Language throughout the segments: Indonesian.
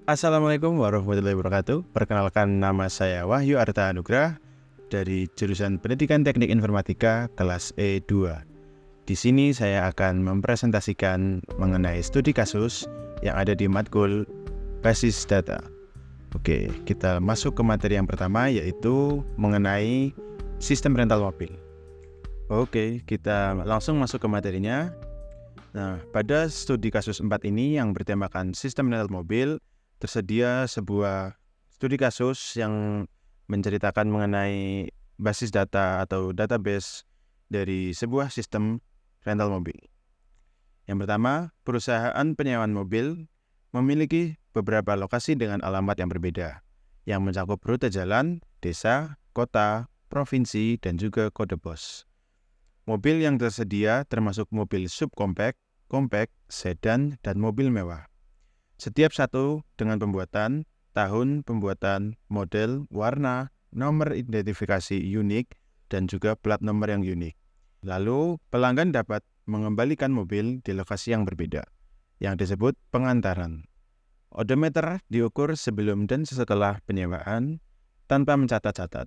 Assalamualaikum warahmatullahi wabarakatuh. Perkenalkan, nama saya Wahyu Arta Anugrah dari jurusan Pendidikan Teknik Informatika kelas E2. Di sini saya akan mempresentasikan mengenai studi kasus yang ada di matkul basis data. Oke, kita masuk ke materi yang pertama, yaitu mengenai sistem rental mobil. Oke, kita langsung masuk ke materinya. Nah, pada studi kasus 4 ini yang bertemakan sistem rental mobil, tersedia sebuah studi kasus yang menceritakan mengenai basis data atau database dari sebuah sistem rental mobil. Yang pertama, perusahaan penyewaan mobil memiliki beberapa lokasi dengan alamat yang berbeda, yang mencakup rute jalan, desa, kota, provinsi, dan juga kode pos. Mobil yang tersedia termasuk mobil subcompact, compact, sedan, dan mobil mewah. Setiap satu dengan pembuatan, tahun pembuatan, model, warna, nomor identifikasi unik, dan juga plat nomor yang unik. Lalu, pelanggan dapat mengembalikan mobil di lokasi yang berbeda, yang disebut pengantaran. Odometer diukur sebelum dan setelah penyewaan tanpa mencatat-catat.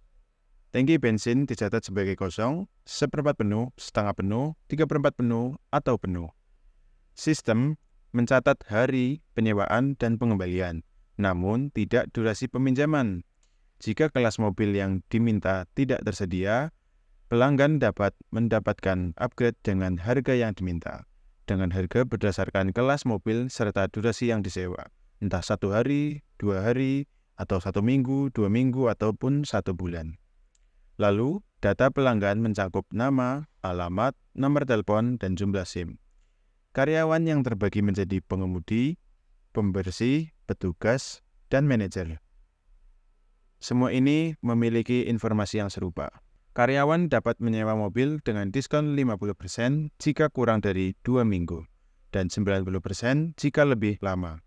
Tangki bensin dicatat sebagai kosong, seperempat penuh, setengah penuh, 3/4 penuh, atau penuh. Sistem mencatat hari penyewaan dan pengembalian, namun tidak durasi peminjaman. Jika kelas mobil yang diminta tidak tersedia, pelanggan dapat mendapatkan upgrade dengan harga yang diminta, dengan harga berdasarkan kelas mobil serta durasi yang disewa, entah 1 hari, 2 hari, atau 1 minggu, 2 minggu, ataupun 1 bulan. Lalu, data pelanggan mencakup nama, alamat, nomor telepon, dan jumlah SIM. Karyawan yang terbagi menjadi pengemudi, pembersih, petugas, dan manajer. Semua ini memiliki informasi yang serupa. Karyawan dapat menyewa mobil dengan diskon 50% jika kurang dari 2 minggu, dan 90% jika lebih lama.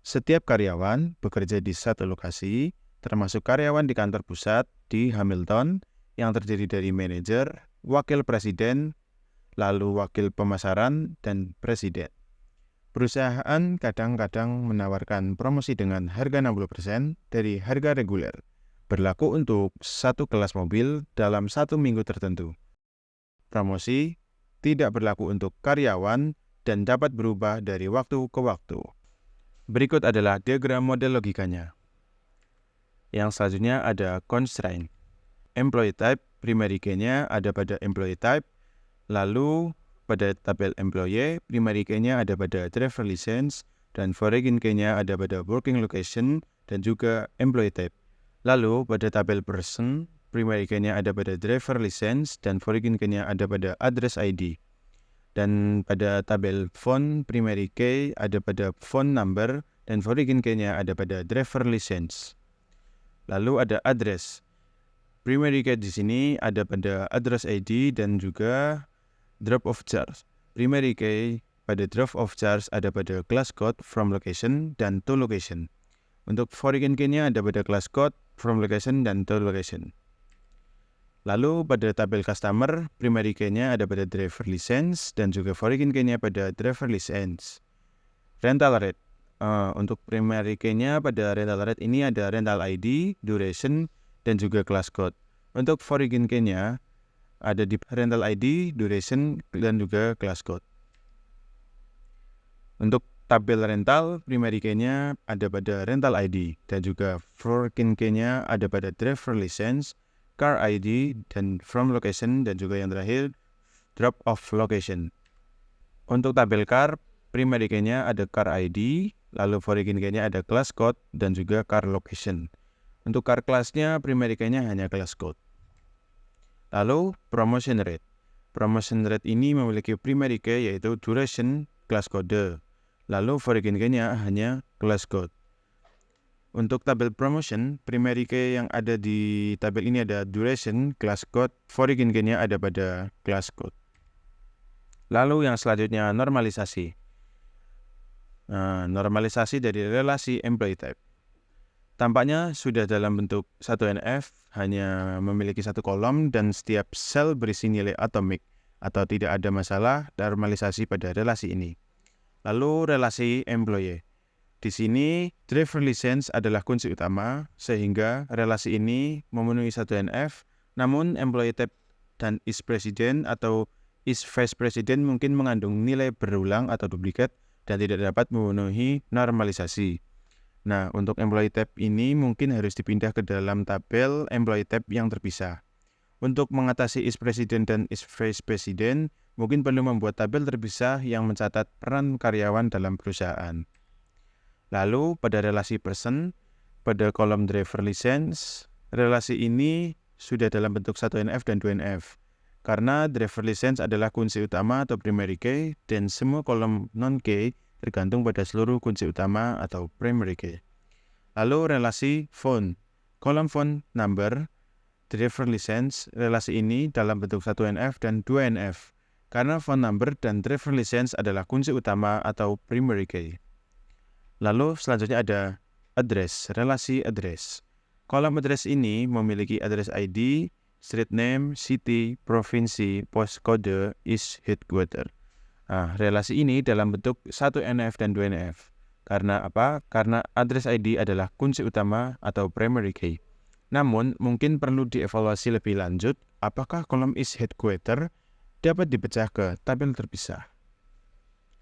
Setiap karyawan bekerja di satu lokasi, termasuk karyawan di kantor pusat di Hamilton yang terdiri dari manajer, wakil presiden, lalu wakil pemasaran, dan presiden. Perusahaan kadang-kadang menawarkan promosi dengan harga 60% dari harga reguler, berlaku untuk satu kelas mobil dalam 1 minggu tertentu. Promosi tidak berlaku untuk karyawan dan dapat berubah dari waktu ke waktu. Berikut adalah diagram model logikanya. Yang selanjutnya ada constraint. Employee type, primary key-nya ada pada employee type, lalu pada tabel employee, primary key-nya ada pada driver license, dan foreign key-nya ada pada working location, dan juga employee type. Lalu pada tabel person, primary key-nya ada pada driver license, dan foreign key-nya ada pada address ID. Dan pada tabel phone, primary key ada pada phone number, dan foreign key-nya ada pada driver license. Lalu ada address. Primary key di sini ada pada address ID dan juga drop off charge. Primary key pada drop off charge ada pada class code from location dan to location. Untuk foreign key-nya ada pada class code from location dan to location. Lalu pada tabel customer, primary key-nya ada pada driver license dan juga foreign key-nya pada driver license. Rental rate. Untuk primary key-nya pada rental rate ini ada rental ID, duration, dan juga class code. Untuk foreign key-nya ada di rental ID, duration, dan juga class code. Untuk tabel rental, primary key-nya ada pada rental ID, dan juga foreign key-nya ada pada driver license, car ID, dan from location, dan juga yang terakhir drop off location. Untuk tabel car, primary key-nya ada car ID, lalu foreign key-nya ada class code dan juga car location. Untuk car class-nya, primary key-nya hanya class code. Lalu promotion rate. Promotion rate ini memiliki primary key yaitu duration, class code. Lalu foreign key-nya hanya class code. Untuk tabel promotion, primary key yang ada di tabel ini ada duration, class code, foreign key-nya ada pada class code. Lalu yang selanjutnya normalisasi. Normalisasi dari relasi employee type. Tampaknya sudah dalam bentuk 1NF, hanya memiliki satu kolom dan setiap sel berisi nilai atomik, atau tidak ada masalah normalisasi pada relasi ini. Lalu relasi employee. Di sini, driver license adalah kunci utama, sehingga relasi ini memenuhi satu NF, namun employee type dan is president atau is vice president mungkin mengandung nilai berulang atau duplikat dan tidak dapat memenuhi normalisasi. Nah, untuk employee type ini mungkin harus dipindah ke dalam tabel employee type yang terpisah. Untuk mengatasi is president dan is vice president, mungkin perlu membuat tabel terpisah yang mencatat peran karyawan dalam perusahaan. Lalu pada relasi person, pada kolom driver license, relasi ini sudah dalam bentuk 1NF dan 2NF. Karena driver license adalah kunci utama atau primary key dan semua kolom non-key tergantung pada seluruh kunci utama atau primary key. Lalu relasi phone, kolom phone number, driver license, relasi ini dalam bentuk 1NF dan 2NF. Karena phone number dan driver license adalah kunci utama atau primary key. Lalu selanjutnya ada address, relasi address. Kolom address ini memiliki address ID, street name, city, provinsi, postcode, is headquarter. Nah, relasi ini dalam bentuk 1NF dan 2NF. Karena apa? Karena address ID adalah kunci utama atau primary key. Namun, mungkin perlu dievaluasi lebih lanjut apakah kolom is headquarter dapat dipecah ke tabel terpisah.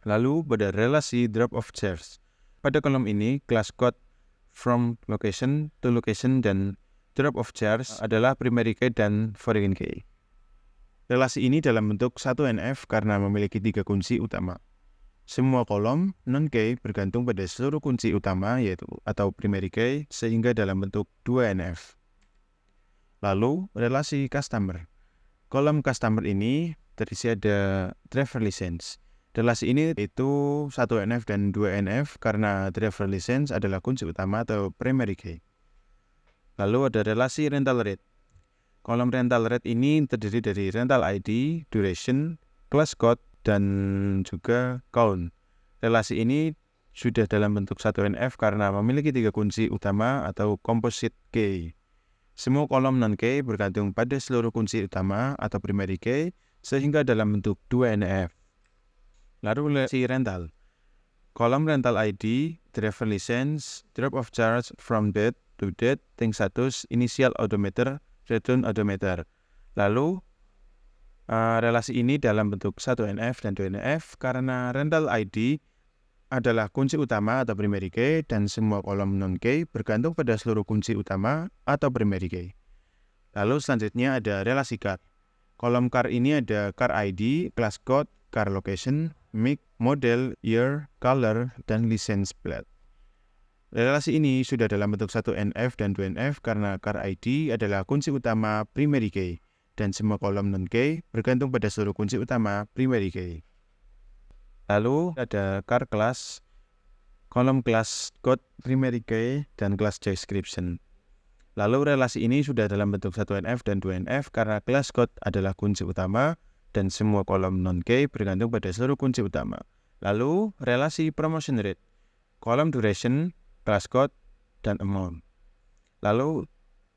Lalu pada relasi drop of charge. Pada kolom ini, class code from location to location dan drop of charge adalah primary key dan foreign key. Relasi ini dalam bentuk 1NF karena memiliki 3 kunci utama. Semua kolom non-key bergantung pada seluruh kunci utama yaitu atau primary key sehingga dalam bentuk 2NF. Lalu, relasi customer. Kolom customer ini terisi ada driver license. Relasi ini itu 1NF dan 2NF karena driver license adalah kunci utama atau primary key. Lalu ada relasi rental rate. Kolom rental rate ini terdiri dari rental ID, duration, class code, dan juga count. Relasi ini sudah dalam bentuk 1NF karena memiliki 3 kunci utama atau composite key. Semua kolom non-key bergantung pada seluruh kunci utama atau primary key sehingga dalam bentuk 2NF. Lalu relasi rental. Kolom rental ID, driver license, drop of charge from date to date, ting status, initial odometer, return odometer. Lalu relasi ini dalam bentuk 1NF dan 2NF karena rental ID adalah kunci utama atau primary key dan semua kolom non-key bergantung pada seluruh kunci utama atau primary key. Lalu selanjutnya ada relasi car. Kolom car ini ada car ID, class code, car location, make, model, year, color, dan license plate. Relasi ini sudah dalam bentuk 1NF dan 2NF karena car ID adalah kunci utama primary key dan semua kolom non-key bergantung pada seluruh kunci utama primary key. Lalu ada car class, kolom class code primary key dan class description. Lalu relasi ini sudah dalam bentuk 1NF dan 2NF karena class code adalah kunci utama dan semua kolom non-key bergantung pada seluruh kunci utama. Lalu, relasi promotion rate, kolom duration, class code, dan amount. Lalu,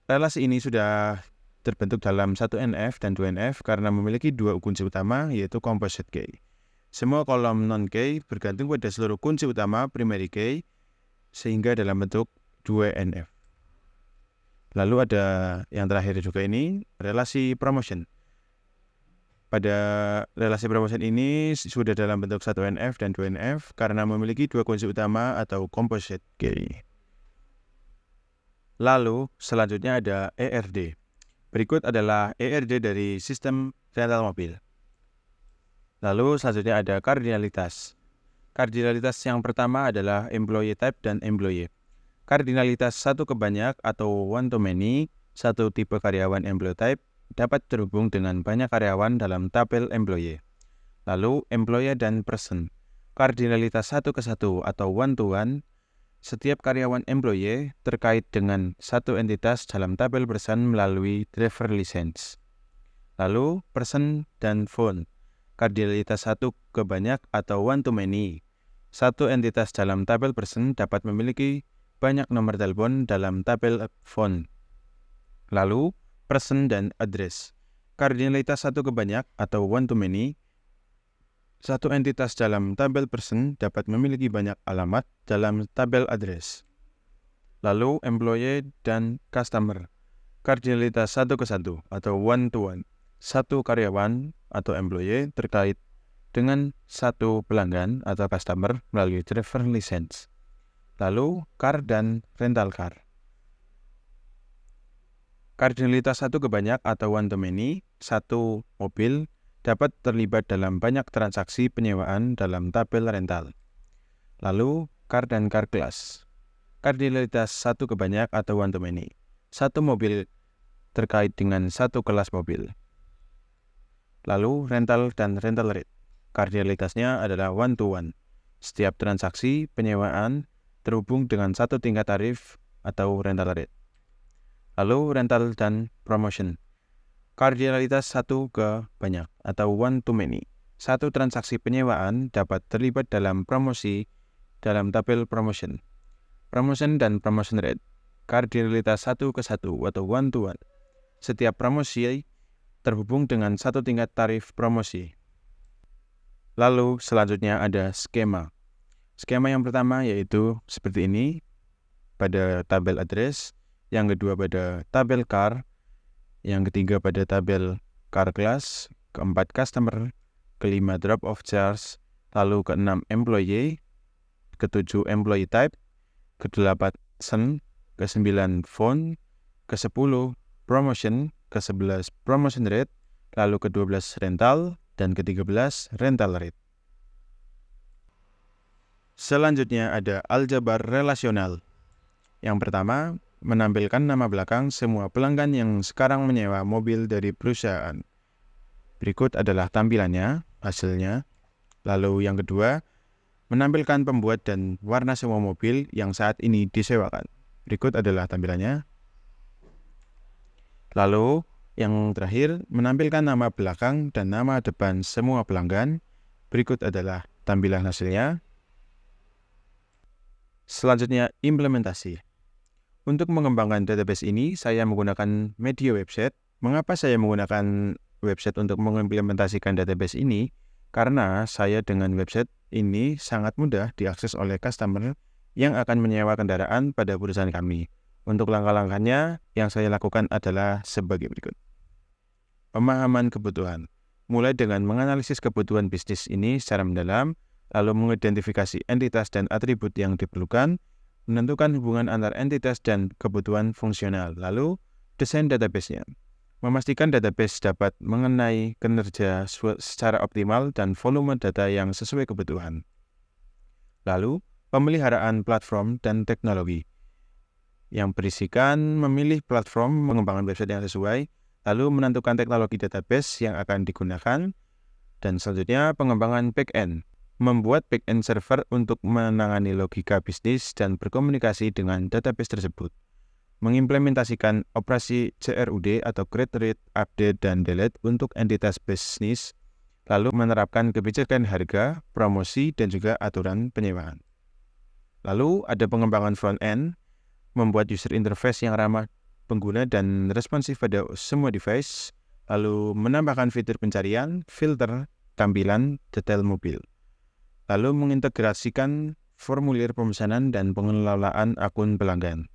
relasi ini sudah terbentuk dalam 1NF dan 2NF karena memiliki 2 kunci utama yaitu composite key. Semua kolom non-key bergantung pada seluruh kunci utama primary key sehingga dalam bentuk 2NF. Lalu ada yang terakhir juga ini, relasi promotion. Pada relasi promotion ini sudah dalam bentuk 1NF dan 2NF karena memiliki 2 kunci utama atau composite key. Lalu selanjutnya ada ERD. Berikut adalah ERD dari sistem rental mobil. Lalu selanjutnya ada kardinalitas. Kardinalitas yang pertama adalah employee type dan employee. Kardinalitas satu ke banyak atau one to many, satu tipe karyawan employee type dapat terhubung dengan banyak karyawan dalam tabel employee. Lalu, employee dan person. Kardinalitas satu ke satu atau one to one, setiap karyawan employee terkait dengan satu entitas dalam tabel person melalui driver license. Lalu, person dan phone. Kardinalitas satu ke banyak atau one to many. Satu entitas dalam tabel person dapat memiliki banyak nomor telepon dalam tabel phone. Lalu, person dan address. Kardinalitas satu ke banyak atau one to many. Satu entitas dalam tabel person dapat memiliki banyak alamat dalam tabel address. Lalu, employee dan customer. Kardinalitas satu ke satu atau one to one. Satu karyawan atau employee terkait dengan satu pelanggan atau customer melalui driver license. Lalu, car dan rental car. Kardinalitas satu ke banyak atau one to many. Satu mobil dapat terlibat dalam banyak transaksi penyewaan dalam tabel rental. Lalu, car dan car class. Kardinalitas satu ke banyak atau one to many. Satu mobil terkait dengan satu kelas mobil. Lalu, rental dan rental rate. Kardinalitasnya adalah one to one. Setiap transaksi penyewaan terhubung dengan satu tingkat tarif atau rental rate. Lalu, rental dan promotion. Kardinalitas satu ke banyak atau one to many. Satu transaksi penyewaan dapat terlibat dalam promosi dalam tabel promotion. Promotion dan promotion rate. Kardinalitas satu ke satu atau one to one. Setiap promosi terhubung dengan satu tingkat tarif promosi. Lalu selanjutnya ada skema. Skema yang pertama yaitu seperti ini pada tabel address, yang kedua pada tabel car, yang ketiga pada tabel car class, keempat customer, kelima drop off charge, lalu keenam employee, ketujuh employee type, ke-8 sen, ke-9 phone, ke-10 promotion, ke-11 promotion rate, lalu ke-12 rental, dan ke-13 rental rate. Selanjutnya ada aljabar relasional. Yang pertama, menampilkan nama belakang semua pelanggan yang sekarang menyewa mobil dari perusahaan. Berikut adalah tampilannya, hasilnya. Lalu yang kedua, menampilkan pembuat dan warna semua mobil yang saat ini disewakan. Berikut adalah tampilannya. Lalu, yang terakhir, menampilkan nama belakang dan nama depan semua pelanggan. Berikut adalah tampilan hasilnya. Selanjutnya, implementasi. Untuk mengembangkan database ini, saya menggunakan media website. Mengapa saya menggunakan website untuk mengimplementasikan database ini? Karena saya dengan website ini sangat mudah diakses oleh customer yang akan menyewa kendaraan pada perusahaan kami. Untuk langkah-langkahnya, yang saya lakukan adalah sebagai berikut. Pemahaman kebutuhan. Mulai dengan menganalisis kebutuhan bisnis ini secara mendalam, lalu mengidentifikasi entitas dan atribut yang diperlukan, menentukan hubungan antar entitas dan kebutuhan fungsional, lalu desain database-nya. Memastikan database dapat mengenai kinerja secara optimal dan volume data yang sesuai kebutuhan. Lalu, pemeliharaan platform dan teknologi, yang berisikan memilih platform pengembangan website yang sesuai, lalu menentukan teknologi database yang akan digunakan, dan selanjutnya pengembangan back-end, membuat back-end server untuk menangani logika bisnis dan berkomunikasi dengan database tersebut. Mengimplementasikan operasi CRUD atau Create, Read, Update, dan Delete untuk entitas bisnis, lalu menerapkan kebijakan harga, promosi, dan juga aturan penyewaan. Lalu ada pengembangan front-end, membuat user interface yang ramah pengguna dan responsif pada semua device, lalu menambahkan fitur pencarian, filter, tampilan, detail mobil. Lalu mengintegrasikan formulir pemesanan dan pengelolaan akun pelanggan.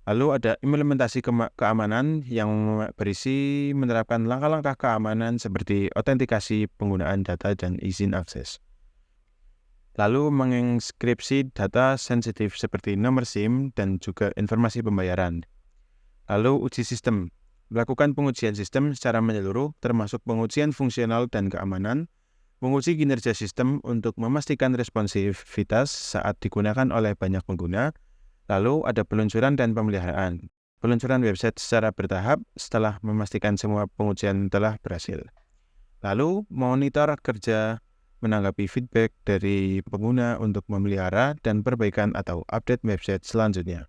Lalu ada implementasi keamanan yang berisi menerapkan langkah-langkah keamanan seperti autentikasi, penggunaan data, dan izin akses. Lalu menginskripsi data sensitif seperti nomor SIM dan juga informasi pembayaran. Lalu uji sistem, melakukan pengujian sistem secara menyeluruh termasuk pengujian fungsional dan keamanan, menguji kinerja sistem untuk memastikan responsivitas saat digunakan oleh banyak pengguna. Lalu ada peluncuran dan pemeliharaan. Peluncuran website secara bertahap setelah memastikan semua pengujian telah berhasil. Lalu monitor kerja menanggapi feedback dari pengguna untuk memelihara dan perbaikan atau update website selanjutnya.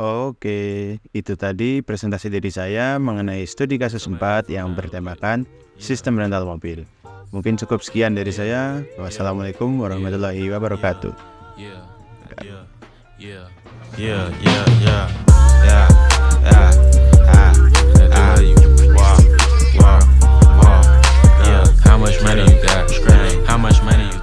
Oke, itu tadi presentasi dari saya mengenai studi kasus 4 yang bertemakan sistem rental mobil. Mungkin cukup sekian dari saya. Wassalamualaikum warahmatullahi wabarakatuh. How much money you got? How much money you got?